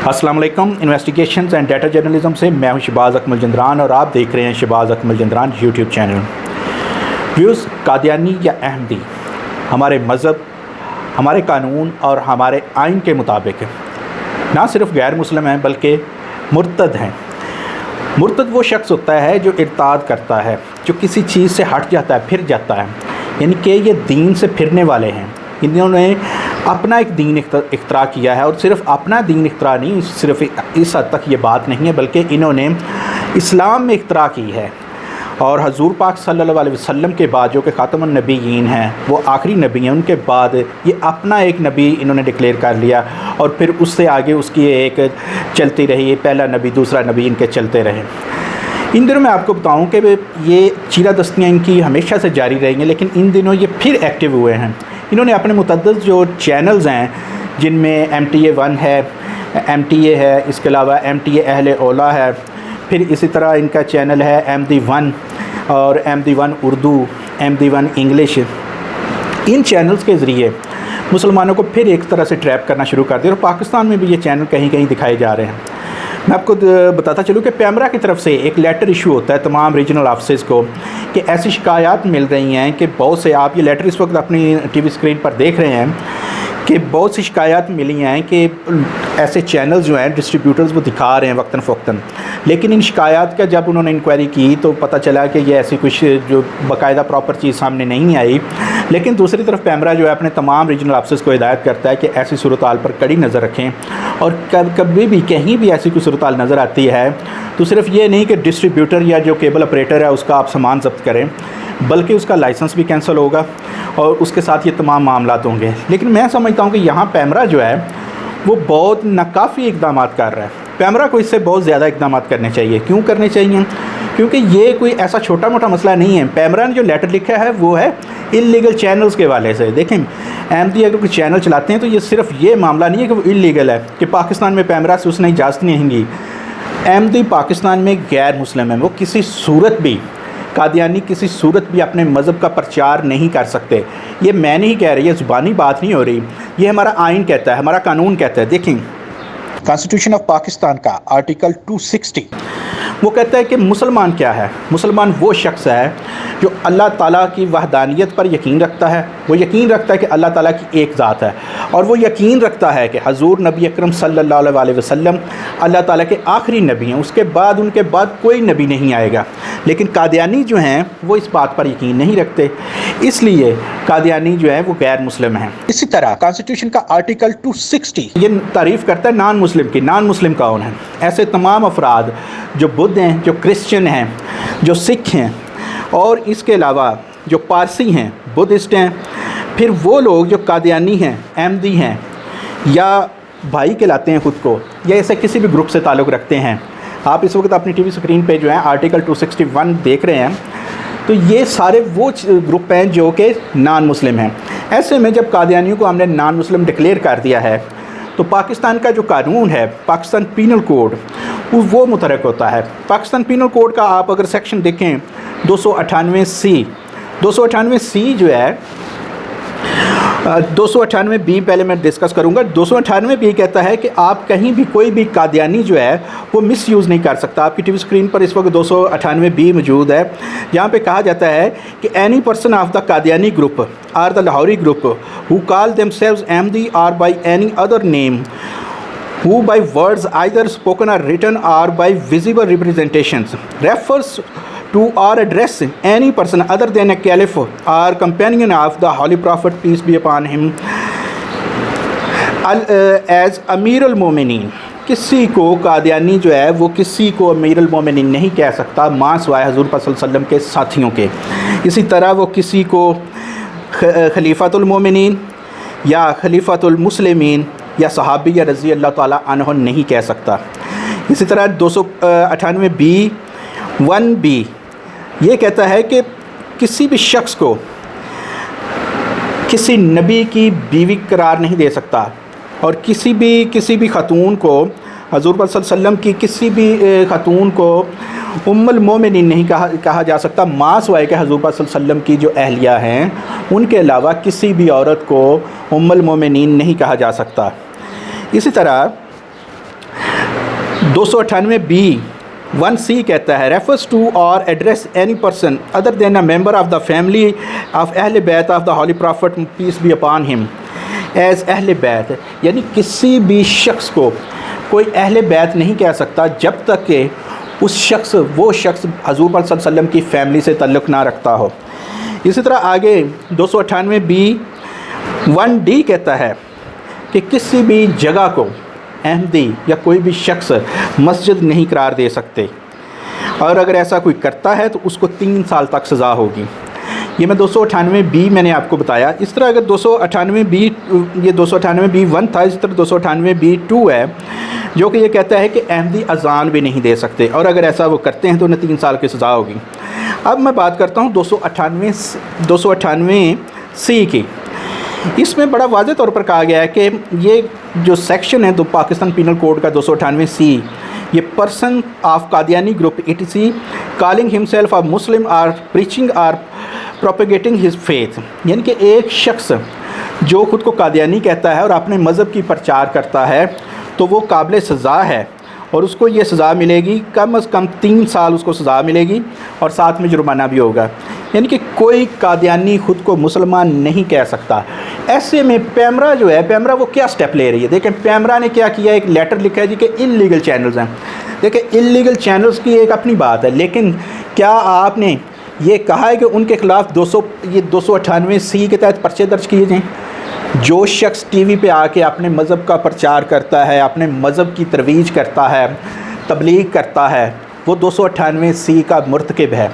अस्सलाम वालेकुम। Investigations and data journalism से मैं हूं शहबाज अकमल जंदरान और आप देख रहे हैं Shahbaz Akmal Jandran YouTube channel. Views, Qadiani या अहमदी हमारे मज़हब, हमारे कानून और हमारे आइन के मुताबिक ना सिर्फ गैर मुस्लिम हैं बल्कि मुर्तद हैं। मुर्तद वो शख्स होता है जो इर्ताद करता है, जो किसी चीज़ से हट जाता है, फिर जाता है, यानी कि ये दीन से फिरने वाले हैं। इन्होंने अपना एक दीन इख्तरा किया है और सिर्फ अपना दीन इख्तरा नहीं, सिर्फ इस हद तक ये बात नहीं है बल्कि इन्होंने इस्लाम में इख्तरा की है। और हजूर पाक सल्लल्लाहु अलैहि वसल्लम के बाद जो कि ख़ातमुन नबीयीन हैं, वो आखिरी नबी हैं, उनके बाद ये अपना एक नबी इन्होंने डिक्लेयर कर लिया और फिर उससे आगे उसकी एक चलती रही, पहला नबी दूसरा नबी इनके चलते रहे। इन दिनों मैं आपको बताऊं कि ये चीरादस्तियाँ इनकी हमेशा से जारी रहेंगी, लेकिन इन दिनों ये फिर एक्टिव हुए हैं। इन्होंने अपने मुतअद्दिद जो चैनल्स हैं, जिनमें MTA 1 है, MTA है, इसके अलावा MTA अहले औला है, फिर इसी तरह इनका चैनल है MD 1 और MD 1 उर्दू, MD 1 इंग्लिश। इन चैनल्स के ज़रिए मुसलमानों को फिर एक तरह से ट्रैप करना शुरू कर दिया और पाकिस्तान में भी ये चैनल कहीं कहीं दिखाए जा रहे हैं। मैं आपको बताता चलूँ कि पैमरा की तरफ से एक लेटर इशू होता है तमाम रीजनल ऑफिस को कि ऐसी शिकायत मिल रही हैं कि बहुत से, आप ये लेटर इस वक्त अपनी टीवी स्क्रीन पर देख रहे हैं कि बहुत सी शिकायत मिली हैं कि ऐसे चैनल्स जो हैं डिस्ट्रीब्यूटर्स वो दिखा रहे हैं वक्तन फ़वक्तन, लेकिन इन शिकायत का जब उन्होंने इंक्वायरी की तो पता चला कि ये ऐसी कुछ जो बाकायदा प्रॉपर चीज़ सामने नहीं आई। लेकिन दूसरी तरफ पैमरा जो है अपने तमाम रीजनल ऑफिसर्स को हिदायत करता है कि ऐसी सूरत हाल पर कड़ी नज़र रखें और कभी भी कहीं भी ऐसी कोई सूरत हाल नज़र आती है तो सिर्फ ये नहीं कि डिस्ट्रीब्यूटर या जो केबल ऑपरेटर है उसका आप सामान जब्त करें, बल्कि उसका लाइसेंस भी कैंसिल होगा और उसके साथ ये तमाम मामलात होंगे। लेकिन मैं समझता हूँ कि यहाँ पैमरा जो है वो बहुत नाकाफ़ी इक़दाम कर रहा है। पैमरा को इससे बहुत ज़्यादा इक़दाम करने चाहिए। क्यों करने चाहिए? क्योंकि ये कोई ऐसा छोटा मोटा मसला नहीं है। पैमरा ने जो लेटर लिखा है वो है इल्लीगल चैनल्स के वाले से। देखें, MD अगर कोई चैनल चलाते हैं तो ये सिर्फ ये मामला नहीं है कि वो इल्लीगल है कि पाकिस्तान में पैमरा से उसने इजाज़त नहीं होंगी। MD पाकिस्तान में गैर मुस्लिम है, वो किसी सूरत भी कादियानी किसी सूरत भी अपने मज़हब का प्रचार नहीं कर सकते। ये मैं नहीं कह रही, ये ज़ुबानी बात नहीं हो रही, ये हमारा आइन कहता है, हमारा कानून कहता है। देखें, कॉन्स्टिट्यूशन ऑफ पाकिस्तान का आर्टिकल 260 वो कहता है कि मुसलमान क्या है? मुसलमान वो शख्स है जो अल्लाह ताला की वहदानियत पर यकीन रखता है, वो यकीन रखता है कि अल्लाह ताला की एक ज़ात है, और वो यकीन रखता है कि हजूर नबी अकरम सल्लल्लाहु अलैहि वसल्लम अल्लाह ताला के आखिरी नबी हैं, उसके बाद उनके बाद कोई नबी नहीं आएगा। लेकिन कादियानी जो हैं वो इस बात पर यकीन नहीं रखते, इसलिए कादियानी जो है वो गैर मुस्लिम हैं। इसी तरह कॉन्स्टिट्यूशन का आर्टिकल 260 ये तारीफ़ करता है नॉन मुस्लिम की। नॉन मुस्लिम कौन है? ऐसे तमाम अफराद जो बुद्ध हैं, जो क्रिश्चियन हैं, जो सिख हैं और इसके अलावा जो पारसी हैं, बुद्धिस्ट हैं, फिर वो लोग जो कादियानी हैं, MD हैं या भाई कहलाते हैं ख़ुद को, या ऐसे किसी भी ग्रुप से ताल्लुक़ रखते हैं। आप इस वक्त अपनी टीवी स्क्रीन पे जो है आर्टिकल 261 देख रहे हैं, तो ये सारे वो ग्रुप हैं जो कि नॉन मुस्लिम हैं। ऐसे में जब कादियानियों को हमने नॉन मुस्लिम डिक्लेयर कर दिया है तो पाकिस्तान का जो कानून है, पाकिस्तान पीनल कोड, वो मुतरक होता है। पाकिस्तान पीनल कोड का आप अगर सेक्शन देखें 298C जो है 298B पहले मैं डिस्कस करूंगा। 298B कहता है कि आप कहीं भी कोई भी कादियानी जो है वो मिसयूज़ नहीं कर सकता। आपकी टीवी स्क्रीन पर इस वक्त 298B मौजूद है, जहाँ पे कहा जाता है कि any person of the Qadiani group or the Lahori group who call themselves MD और by any other name who by words either spoken or written or by visible representations refers to or address any person other than a caliph or companion of the Holy Prophet, peace be upon him, as Amir al-Mu'minin। किसी को कादियानी जो है वो किसी को अमीर अल-मोमिनीन नहीं कह सकता माँ सिवाय हज़ूर पाक सल्लल्लाहु अलैहि वसल्लम के साथियों के। इसी तरह वो किसी को खलीफातुल मोमिनीन या खलीफातुल मुस्लिमीन या सहाबी या रज़ी अल्लाह ताला अन्हु नहीं कह सकता। इसी तरह 298B1B ये कहता है कि किसी भी शख्स को किसी नबी की बीवी करार नहीं दे सकता और किसी भी खातून को حضور صلی اللہ علیہ وسلم کی کسی بھی خاتون کو ام المومنین نہیں کہا جا سکتا، ماں سوائے کہ حضور صلی اللہ علیہ وسلم کی جو اہلیہ ہیں ان کے علاوہ کسی بھی عورت کو ام المومنین نہیں کہا جا سکتا۔ اسی طرح 298B 1C کہتا ہے ریفرز ٹو اور address any person other than a member of the family of اہل بیت of the holy prophet peace be upon him as اہل بیت، یعنی کسی بھی شخص کو کوئی اہل بیت نہیں کہہ سکتا جب تک کہ وہ شخص حضور صلی اللہ علیہ وسلم کی فیملی سے تعلق نہ رکھتا ہو۔ اسی طرح آگے 298B 1D کہتا ہے کہ کسی بھی جگہ کو احمدی یا کوئی بھی شخص مسجد نہیں قرار دے سکتے، اور اگر ایسا کوئی کرتا ہے تو اس کو 3 سال تک سزا ہوگی۔ یہ میں 298B میں نے آپ کو بتایا۔ اس طرح اگر 298B 1 تھا، اس طرح 298B 2 ہے جو کہ یہ کہتا ہے کہ احمدی اذان بھی نہیں دے سکتے، اور اگر ایسا وہ کرتے ہیں تو انہیں 3 سال کی سزا ہوگی۔ اب میں بات کرتا ہوں 298C کی۔ اس میں بڑا واضح طور پر کہا گیا ہے کہ یہ جو سیکشن ہے پاکستان پینل کوڈ کا 298C، یہ person of Qadiani group ETC calling himself of مسلم or preaching or propagating his faith, یعنی کہ ایک شخص جو خود کو قادیانی کہتا ہے اور اپنے مذہب کی پرچار کرتا ہے تو وہ قابل سزا ہے، اور اس کو یہ سزا ملے گی کم از کم 3 سال اس کو سزا ملے گی، اور ساتھ میں جرمانہ بھی ہوگا۔ یعنی کہ کوئی قادیانی خود کو مسلمان نہیں کہہ سکتا۔ ایسے میں پیمرا جو ہے، پیمرا وہ کیا سٹیپ لے رہی ہے؟ دیکھیں پیمرا نے کیا کیا، ایک لیٹر لکھا ہے جی کہ انلیگل چینلز ہیں۔ دیکھیں انلیگل چینلز کی ایک اپنی بات ہے، لیکن کیا آپ نے یہ کہا ہے کہ ان کے خلاف 298C کے تحت پرچے درج کیے جائیں؟ جو شخص ٹی وی پہ آ کے اپنے مذہب کا پرچار کرتا ہے، اپنے مذہب کی ترویج کرتا ہے، تبلیغ کرتا ہے، وہ 298C کا مرتکب ہے،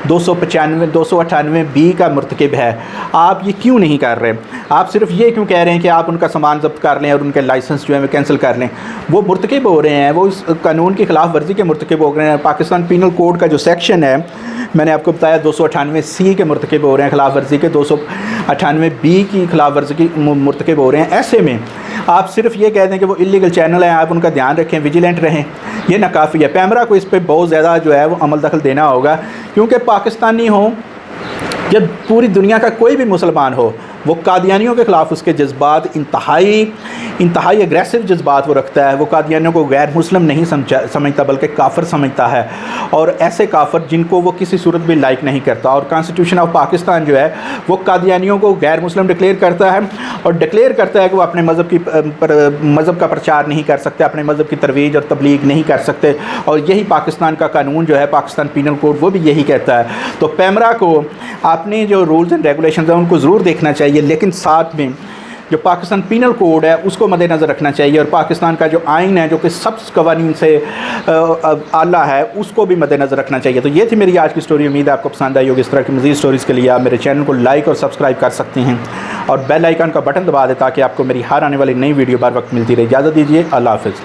298B کا مرتکب ہے۔ آپ یہ کیوں نہیں کر رہے؟ آپ صرف یہ کیوں کہہ رہے ہیں کہ آپ ان کا سامان ضبط کر لیں اور ان کے لائسنس جو ہے وہ کینسل کر لیں؟ وہ مرتکب ہو رہے ہیں، وہ اس قانون کی خلاف ورزی کے مرتکب ہو رہے ہیں۔ پاکستان پینل کوڈ کا جو سیکشن ہے میں نے آپ کو بتایا 298C کے مرتکب ہو رہے ہیں خلاف ورزی کے، 298B کی خلاف ورزی کی مرتکب ہو رہے ہیں۔ ایسے میں آپ صرف یہ کہہ دیں کہ وہ انلیگل چینل ہیں، آپ ان کا دھیان رکھیں، ویجیلنٹ رہیں، یہ ناکافی ہے۔ پیمرا کو اس پہ بہت زیادہ جو ہے وہ عمل دخل دینا ہوگا، کیونکہ پاکستانی ہوں جب پوری دنیا کا کوئی بھی مسلمان ہو، وہ قادیانیوں کے خلاف اس کے جذبات انتہائی اگریسو جذبات وہ رکھتا ہے۔ وہ قادیانیوں کو غیر مسلم نہیں سمجھتا بلکہ کافر سمجھتا ہے، اور ایسے کافر جن کو وہ کسی صورت بھی لائک نہیں کرتا۔ اور کانسٹیٹیوشن آف پاکستان جو ہے وہ قادیانیوں کو غیر مسلم ڈکلیئر کرتا ہے، اور ڈکلیئر کرتا ہے کہ وہ اپنے مذہب کا پرچار نہیں کر سکتے، اپنے مذہب کی ترویج اور تبلیغ نہیں کر سکتے، اور یہی پاکستان کا قانون جو ہے پاکستان پینل کوڈ وہ بھی یہی کہتا ہے۔ تو پیمرا کو اپنے جو رولز اینڈ ریگولیشنز ہیں ان کو ضرور دیکھنا چاہیے، لیکن ساتھ میں جو پاکستان پینل کوڈ ہے اس کو مد نظر رکھنا چاہیے، اور پاکستان کا جو آئین ہے جو کہ سب قوانین سے اعلیٰ ہے اس کو بھی مد نظر رکھنا چاہیے۔ تو یہ تھی میری آج کی سٹوری، امید ہے آپ کو پسند آئی ہوگی۔ اس طرح کی مزید سٹوریز کے لیے آپ میرے چینل کو لائک اور سبسکرائب کر سکتے ہیں، اور بیل آئیکن کا بٹن دبا دیں تاکہ آپ کو میری ہر آنے والی نئی ویڈیو بر وقت ملتی رہے۔ اجازت دیجیے، اللہ حافظ۔